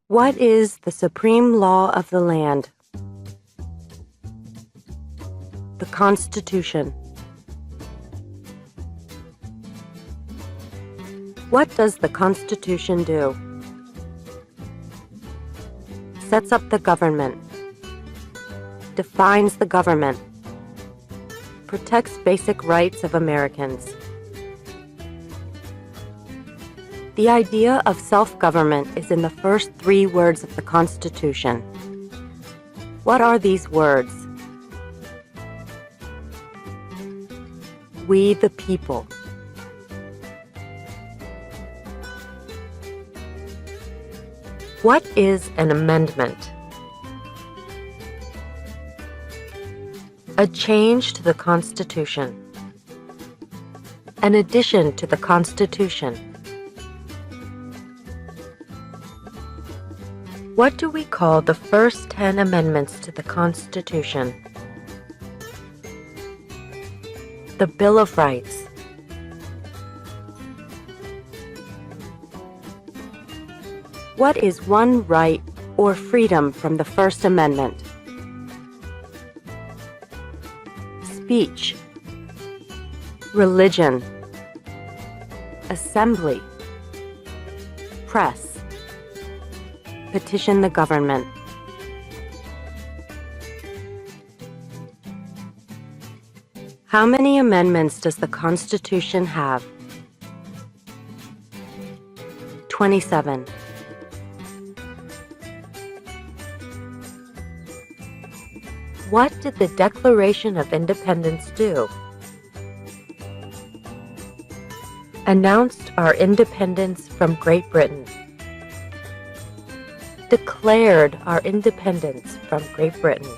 What is the supreme law of the land? The Constitution. What does the Constitution do? Sets up the government. Defines the government. Protects basic rights of Americans. The idea of self-government is in the first 3 words of the Constitution. What are these words? We the people. What is an amendment? A change to the Constitution. An addition to the Constitution. What do we call the first 10 amendments to the Constitution? The Bill of Rights. What is one right or freedom from the First Amendment? Speech. Religion. Assembly. Press. Petition the government. How many amendments does the Constitution have? 27. What did the Declaration of Independence do? Announced our independence from Great Britain. Declared our independence from Great Britain.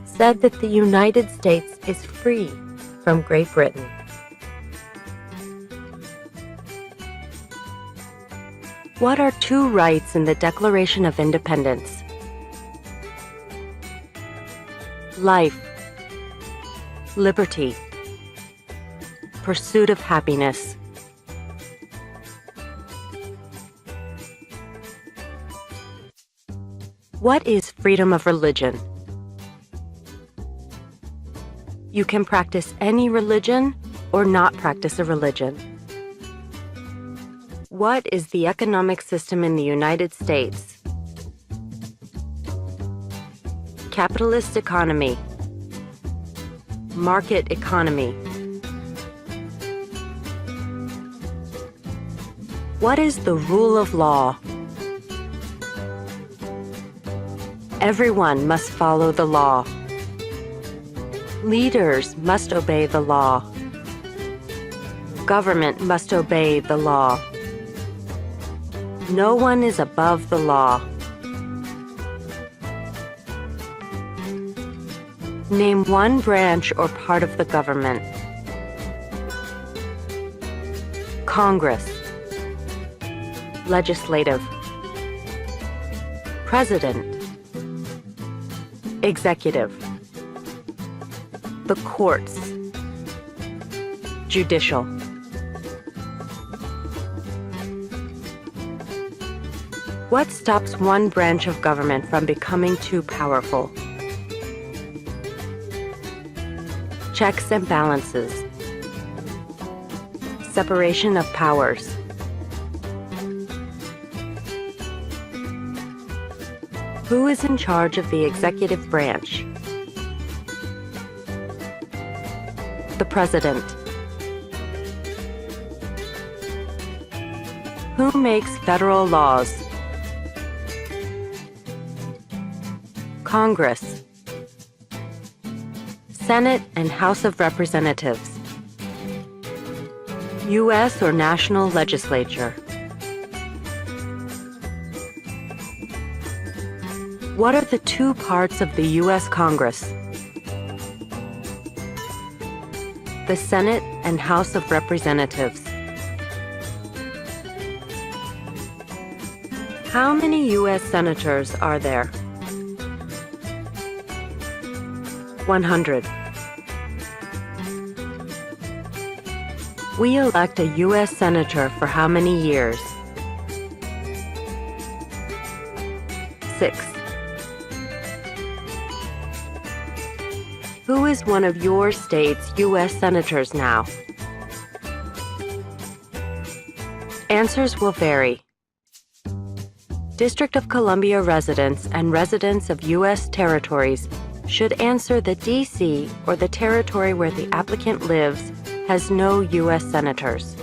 Said that the United States is free from Great Britain. What are 2 rights in the Declaration of Independence? Life, liberty, pursuit of happiness. What is freedom of religion? You can practice any religion or not practice a religion. What is the economic system in the United States? Capitalist economy. Market economy. What is the rule of law? Everyone must follow the law. Leaders must obey the law. Government must obey the law. No one is above the law. Name one branch or part of the government. Congress. Legislative. President. Executive. The courts. Judicial. What stops one branch of government from becoming too powerful? Checks and balances. Separation of powers. Who is in charge of the executive branch? The President. Who makes federal laws? Congress. Senate and House of Representatives. U.S. or national legislature. What are the 2 parts of the U.S. Congress? The Senate and House of Representatives. How many U.S. senators are there? 100. We elect a U.S. senator for how many years? 6. Who is one of your state's U.S. senators now? Answers will vary. District of Columbia residents and residents of U.S. territories should answer that D.C. or the territory where the applicant lives has no U.S. senators.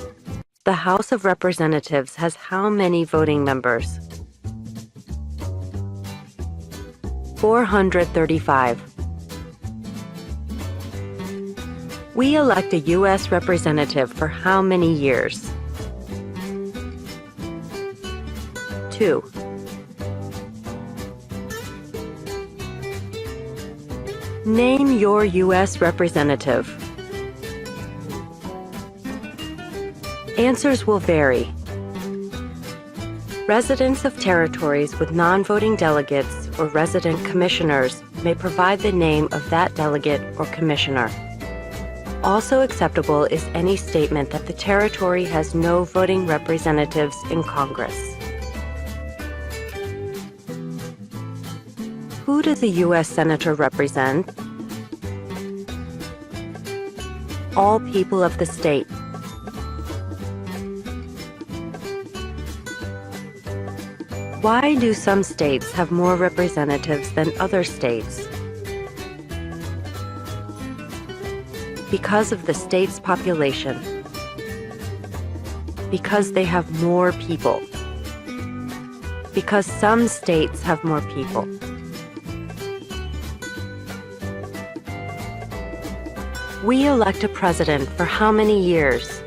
The House of Representatives has how many voting members? 435. We elect a U.S. representative for how many years? 2. Name your U.S. representative. Answers will vary. Residents of territories with non-voting delegates or resident commissioners may provide the name of that delegate or commissioner. Also acceptable is any statement that the territory has no voting representatives in Congress. Who does a U.S. Senator represent? All people of the state. Why do some states have more representatives than other states? Because of the state's population. Because they have more people. Because some states have more people. We elect a president for how many years?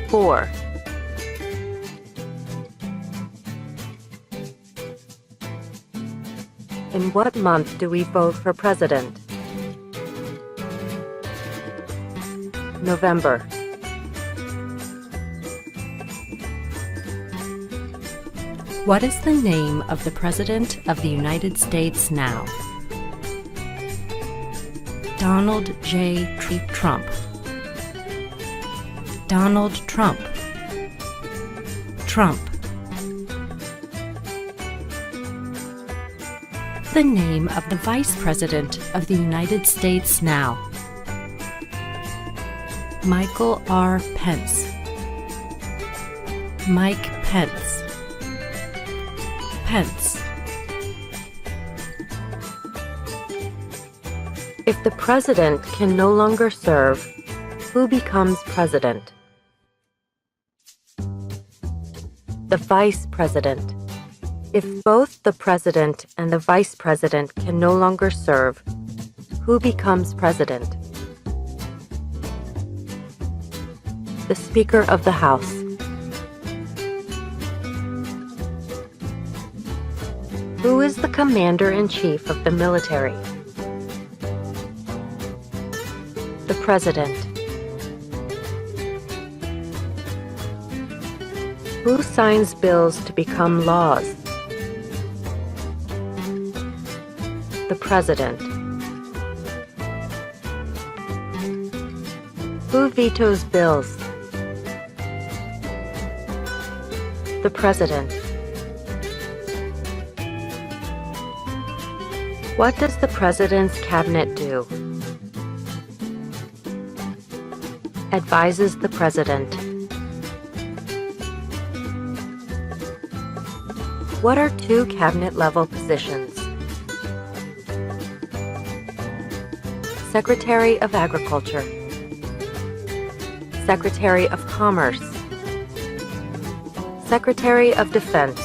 4. In what month do we vote for president? November. What is the name of the President of the United States now? Donald J. Trump. Donald Trump. Trump. The name of the Vice President of the United States now? Michael R. Pence. Mike Pence. Pence. If the president can no longer serve, who becomes president? The vice president. If both the president and the vice president can no longer serve, who becomes president? The Speaker of the House. Who is the commander-in-chief of the military? The President. Who signs bills to become laws? The President. Who vetoes bills? The President. What does the President's cabinet do? Advises the President. What are two cabinet-level positions? Secretary of Agriculture. Secretary of Commerce. Secretary of Defense.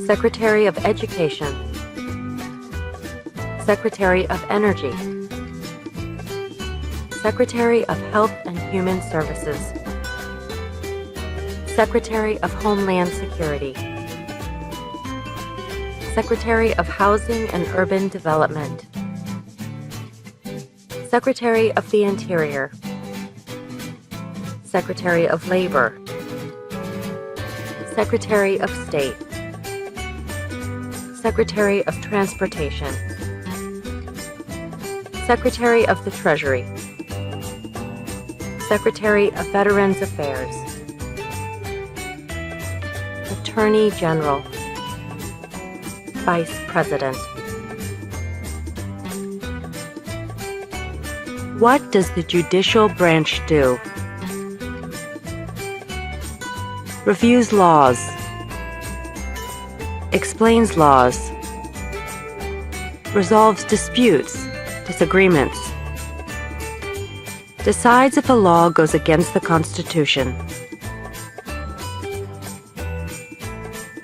Secretary of Education. Secretary of Energy. Secretary of Health and Human Services. Secretary of Homeland Security. Secretary of Housing and Urban Development. Secretary of the Interior. Secretary of Labor. Secretary of State, Secretary of Transportation, Secretary of the Treasury, Secretary of Veterans Affairs, Attorney General, Vice President. What does the judicial branch do? Reviews laws, explains laws, resolves disputes, disagreements, decides if a law goes against the Constitution.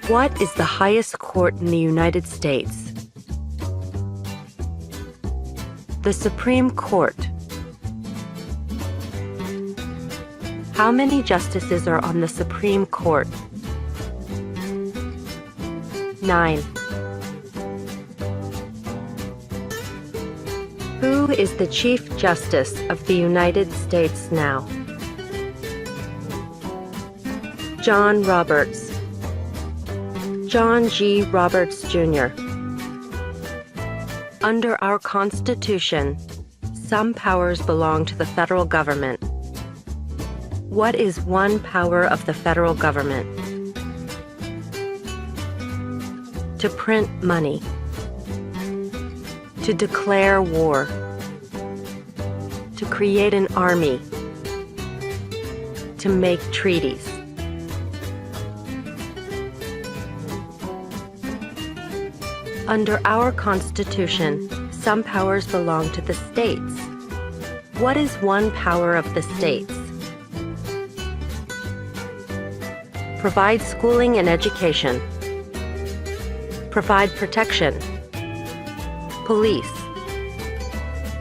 What is the highest court in the United States? The Supreme Court. How many justices are on the Supreme Court? 9. Who is the Chief Justice of the United States now? John Roberts. John G. Roberts, Jr. Under our Constitution, some powers belong to the federal government. What is one power of the federal government? To print money. To declare war. To create an army. To make treaties. Under our Constitution, some powers belong to the states. What is one power of the states? Provide schooling and education. Provide protection. Police.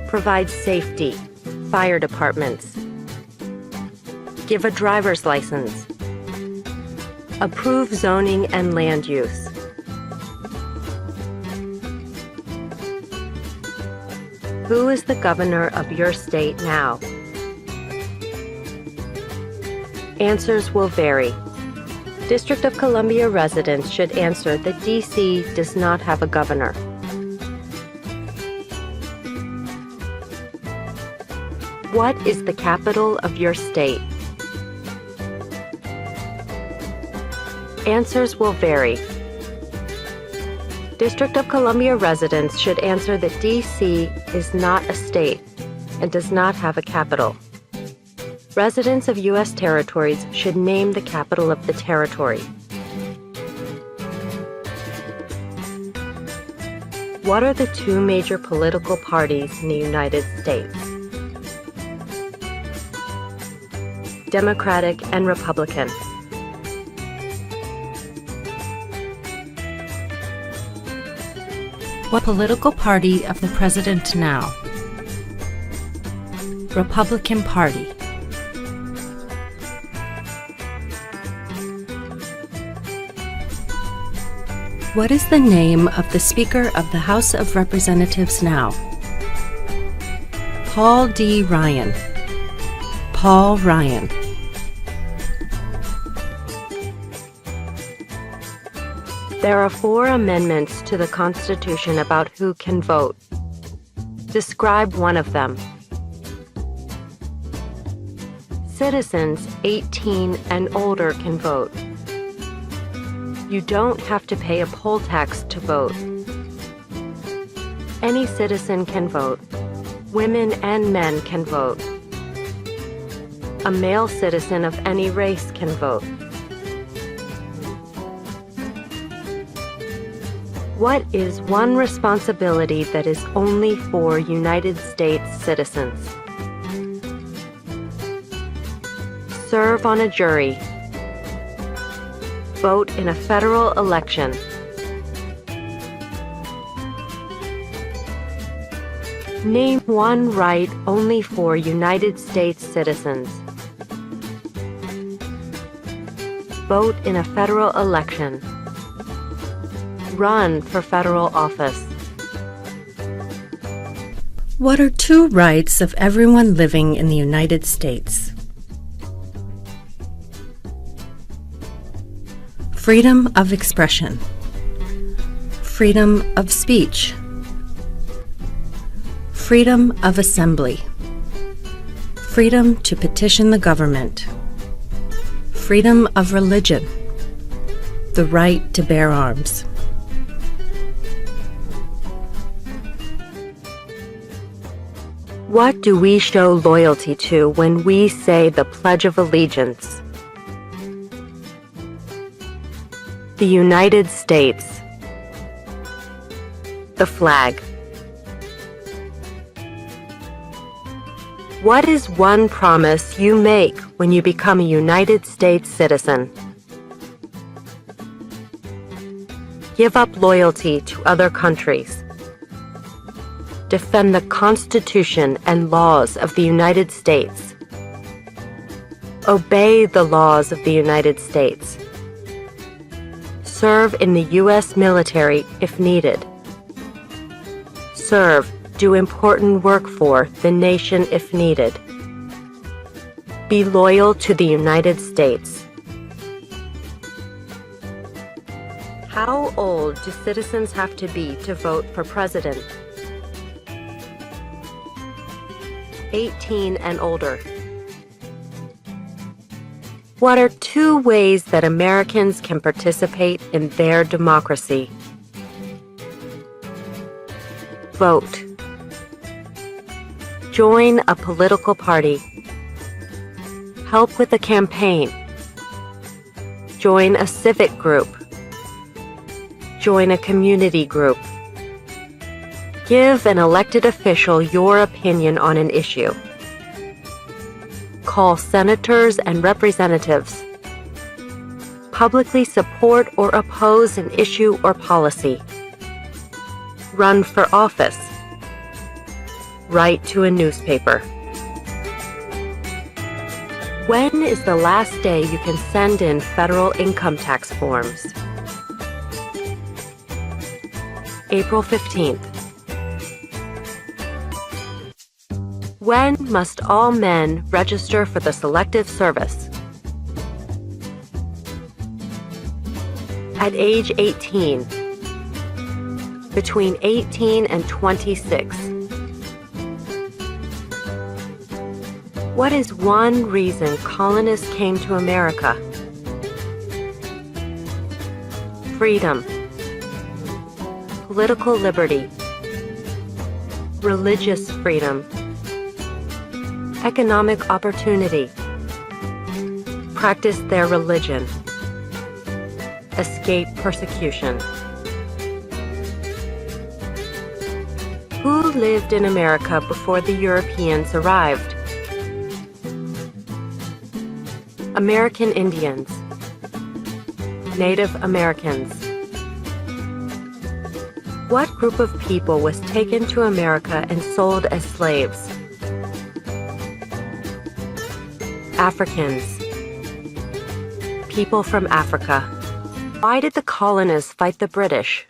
Provide safety. Fire departments. Give a driver's license. Approve zoning and land use. Who is the governor of your state now? Answers will vary. District of Columbia residents should answer that D.C. does not have a governor. What is the capital of your state? Answers will vary. District of Columbia residents should answer that D.C. is not a state and does not have a capital. Residents of U.S. territories should name the capital of the territory. What are the two major political parties in the United States? Democratic and Republican. What political party of the president now? Republican Party. What is the name of the Speaker of the House of Representatives now? Paul D. Ryan. Paul Ryan. There are 4 amendments to the Constitution about who can vote. Describe one of them. Citizens 18 and older can vote. You don't have to pay a poll tax to vote. Any citizen can vote. Women and men can vote. A male citizen of any race can vote. What is one responsibility that is only for United States citizens? Serve on a jury. Vote in a federal election. Name one right only for United States citizens. Vote in a federal election. Run for federal office. What are 2 rights of everyone living in the United States? freedom of expression, freedom of speech, freedom of assembly, freedom to petition the government, freedom of religion, the right to bear arms. What do we show loyalty to when we say the Pledge of Allegiance? The United States. The flag. What is one promise you make when you become a United States citizen? Give up loyalty to other countries. Defend the Constitution and laws of the United States. Obey the laws of the United States. Serve in the U.S. military if needed. Serve, do important work for the nation if needed. Be loyal to the United States. How old do citizens have to be to vote for president? 18 and older. What are 2 ways that Americans can participate in their democracy? Vote. Join a political party. Help with a campaign. Join a civic group. Join a community group. Give an elected official your opinion on an issue. Call senators and representatives. Publicly support or oppose an issue or policy. Run for office. Write to a newspaper. When is the last day you can send in federal income tax forms? April 15th. When must all men register for the Selective Service? At age 18. Between 18 and 26. What is one reason colonists came to America? Freedom. Political liberty. Religious freedom. Economic opportunity. Practice their religion. Escape persecution. Who lived in America before the Europeans arrived? American Indians. Native Americans. What group of people was taken to America and sold as slaves? Africans. People from Africa. Why did the colonists fight the British?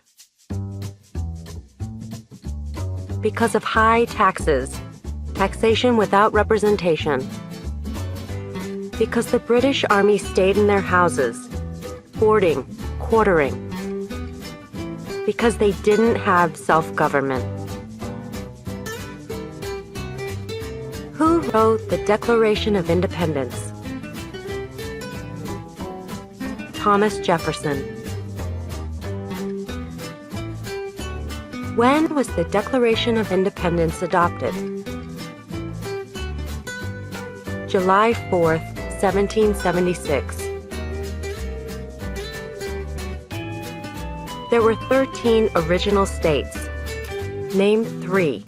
Because of high taxes, taxation without representation. Because the British Army stayed in their houses, hoarding, quartering. Because they didn't have self-government. Who wrote the Declaration of Independence? Thomas Jefferson. When was the Declaration of Independence adopted? July 4th, 1776. There were 13 original states. Name 3.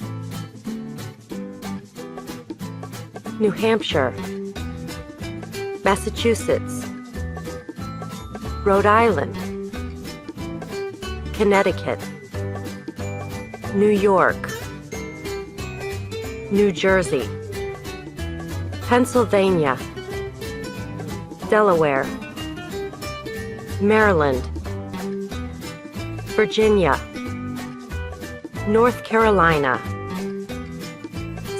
New Hampshire, Massachusetts, Rhode Island, Connecticut, New York, New Jersey, Pennsylvania, Delaware, Maryland, Virginia, North Carolina,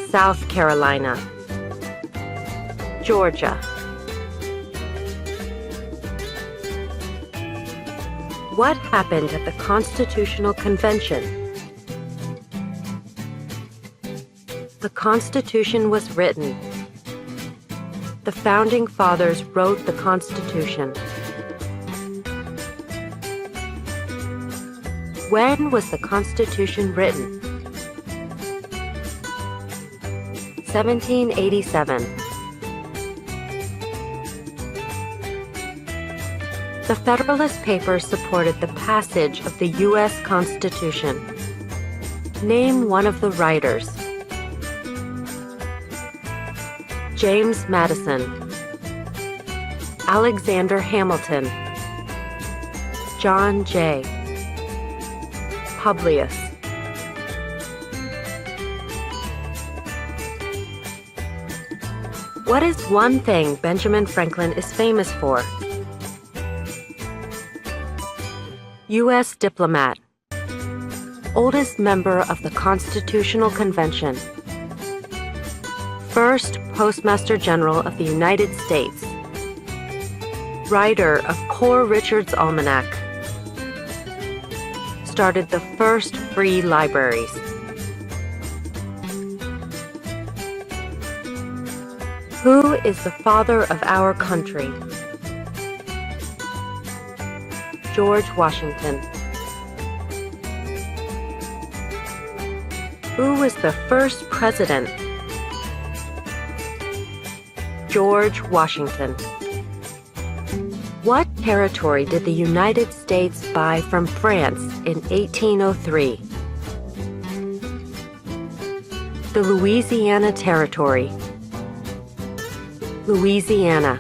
South Carolina, Georgia. What happened at the Constitutional Convention? The Constitution was written. The Founding Fathers wrote the Constitution. When was the Constitution written? 1787. The Federalist Papers supported the passage of the U.S. Constitution. Name one of the writers. James Madison, Alexander Hamilton, John Jay, Publius. What is one thing Benjamin Franklin is famous for? U.S. diplomat, oldest member of the Constitutional Convention, first Postmaster General of the United States, writer of Poor Richard's Almanac, started the first free libraries. Who is the father of our country? George Washington. Who was the first president? George Washington. What territory did the United States buy from France in 1803? The Louisiana Territory. Louisiana.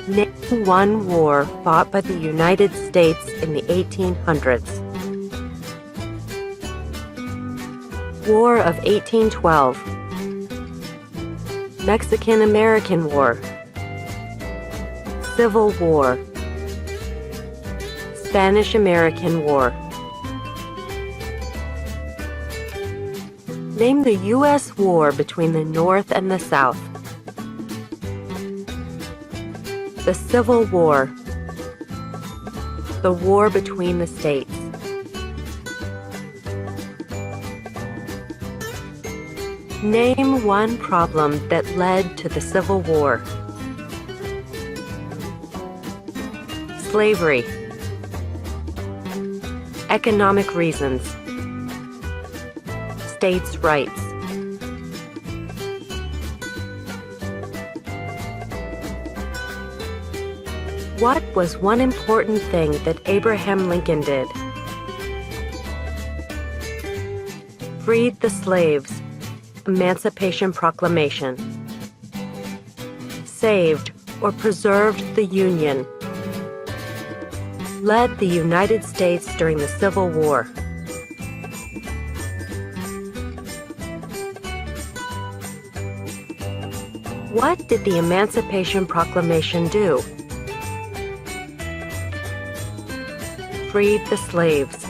Name one war fought by the United States in the 1800s. War of 1812. Mexican-American War. Civil War. Spanish-American War. Name the U.S. war between the North and the South. The Civil War. The war between the states. Name one problem that led to the Civil War. Slavery. Economic reasons. States' rights. What was one important thing that Abraham Lincoln did? Freed the slaves. Emancipation Proclamation. Saved or preserved the Union. Led the United States during the Civil War. What did the Emancipation Proclamation do? Freed the slaves.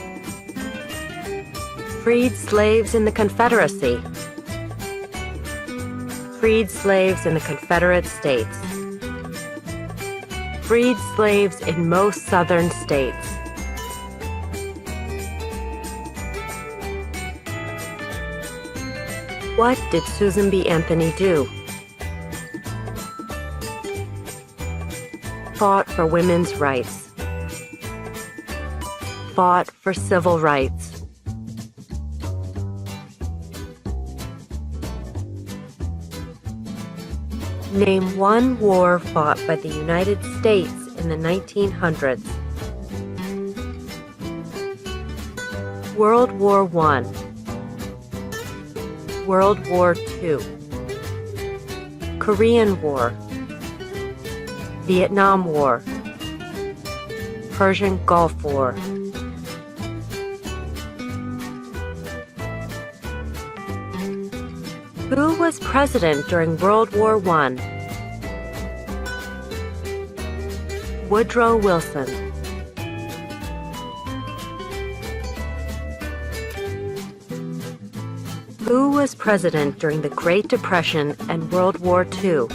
Freed slaves in the Confederacy. Freed slaves in the Confederate States. Freed slaves in most southern states. What did Susan B. Anthony do? Fought for women's rights. Fought for civil rights. Name one war fought by the United States in the 1900s. World War I. World War II. Korean War. Vietnam War. Persian Gulf War. Who was president during World War I? Woodrow Wilson. Who was president during the Great Depression and World War II?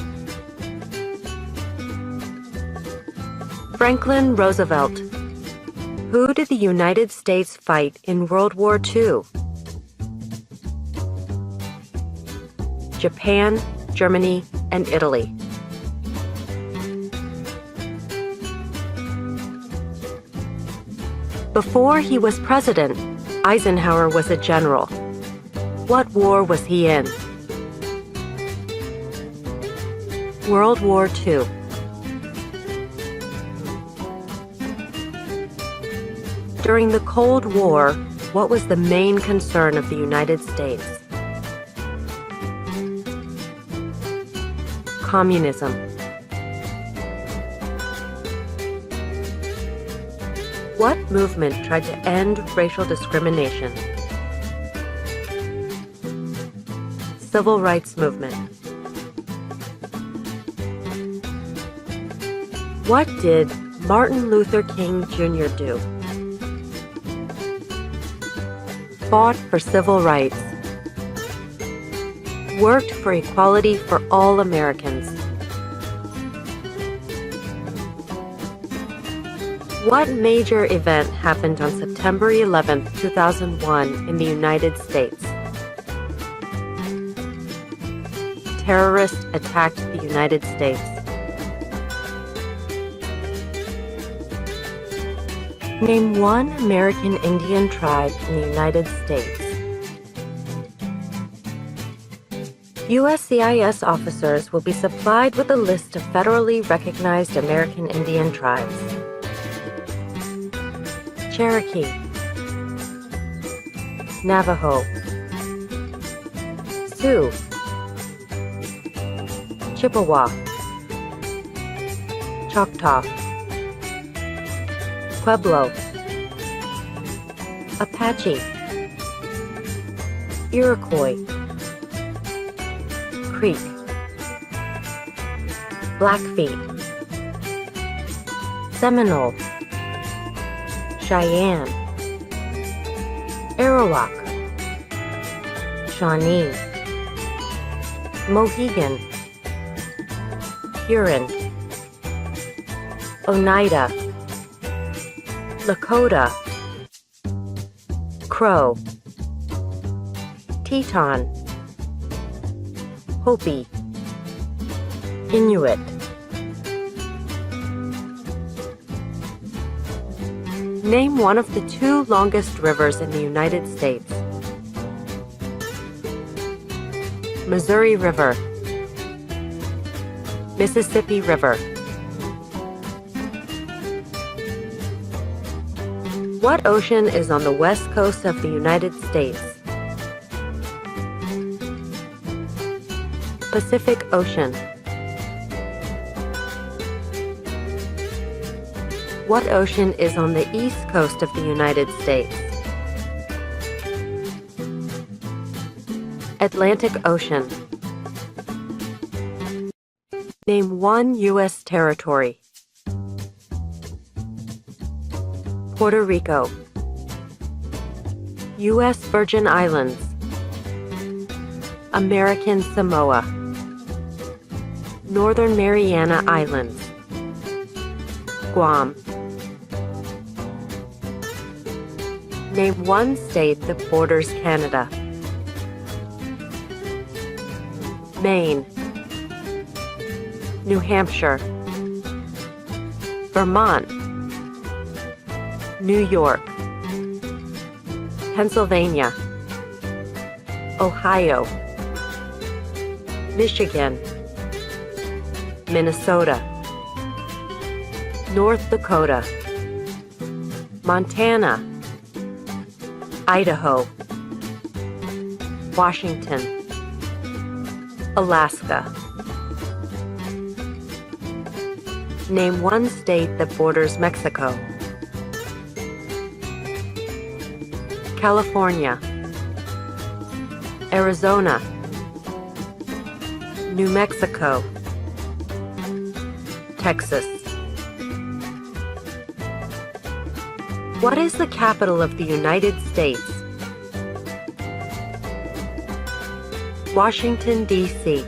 Franklin Roosevelt. Who did the United States fight in World War II? Japan, Germany, and Italy. Before he was president, Eisenhower was a general. What war was he in? World War II. During the Cold War, what was the main concern of the United States? Communism. What movement tried to end racial discrimination? Civil rights movement. What did Martin Luther King Jr. do? Fought for civil rights. Worked for equality for all Americans. What major event happened on September 11, 2001 in the United States? Terrorists attacked the United States. Name one American Indian tribe in the United States. USCIS officers will be supplied with a list of federally recognized American Indian tribes. Cherokee, Navajo, Sioux, Chippewa, Choctaw, Pueblo, Apache, Iroquois, Creek, Blackfeet, Seminole, Cheyenne, Arawak, Shawnee, Mohegan, Huron, Oneida, Lakota, Crow, Teton, Hopi, Inuit. Name one of the two longest rivers in the United States. Missouri River, Mississippi River. What ocean is on the west coast of the United States? Pacific Ocean. What ocean is on the east coast of the United States? Atlantic Ocean. Name one U.S. territory. Puerto Rico, U.S. Virgin Islands, American Samoa, Northern Mariana Islands, Guam. Name one state that borders Canada. Maine, New Hampshire, Vermont, New York, Pennsylvania, Ohio, Michigan, Minnesota, North Dakota, Montana, Idaho, Washington, Alaska. Name one state that borders Mexico. California, Arizona, New Mexico, Texas. What is the capital of the United States? Washington, D.C.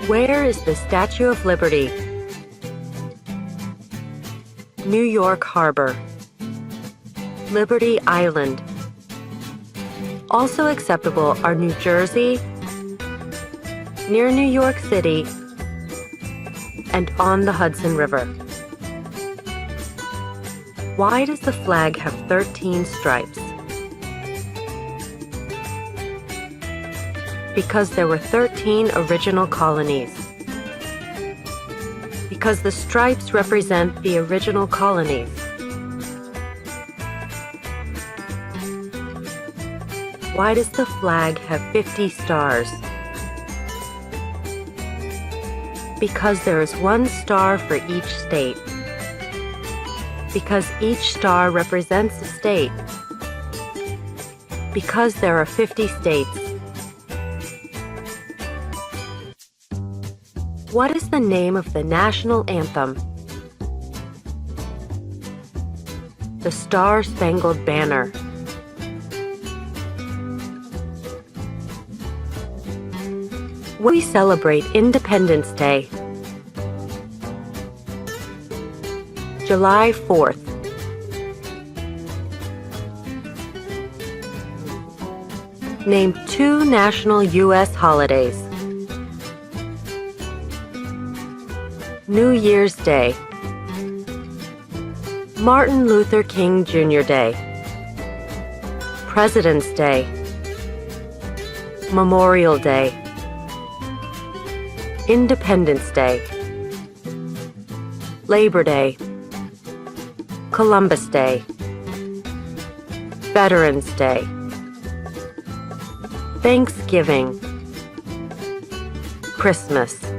Where is the Statue of Liberty? New York Harbor, Liberty Island. Also acceptable are New Jersey, near New York City, and on the Hudson River. Why does the flag have 13 stripes? Because there were 13 original colonies. Because the stripes represent the original colonies. Why does the flag have 50 stars? Because there is one star for each state. Because each star represents a state. Because there are 50 states. What is the name of the national anthem? The Star-Spangled Banner. We celebrate Independence Day. July 4th. Name 2 national U.S. holidays. New Year's Day, Martin Luther King Jr. Day, President's Day, Memorial Day, Independence Day, Labor Day, Columbus Day, Veterans Day, Thanksgiving, Christmas.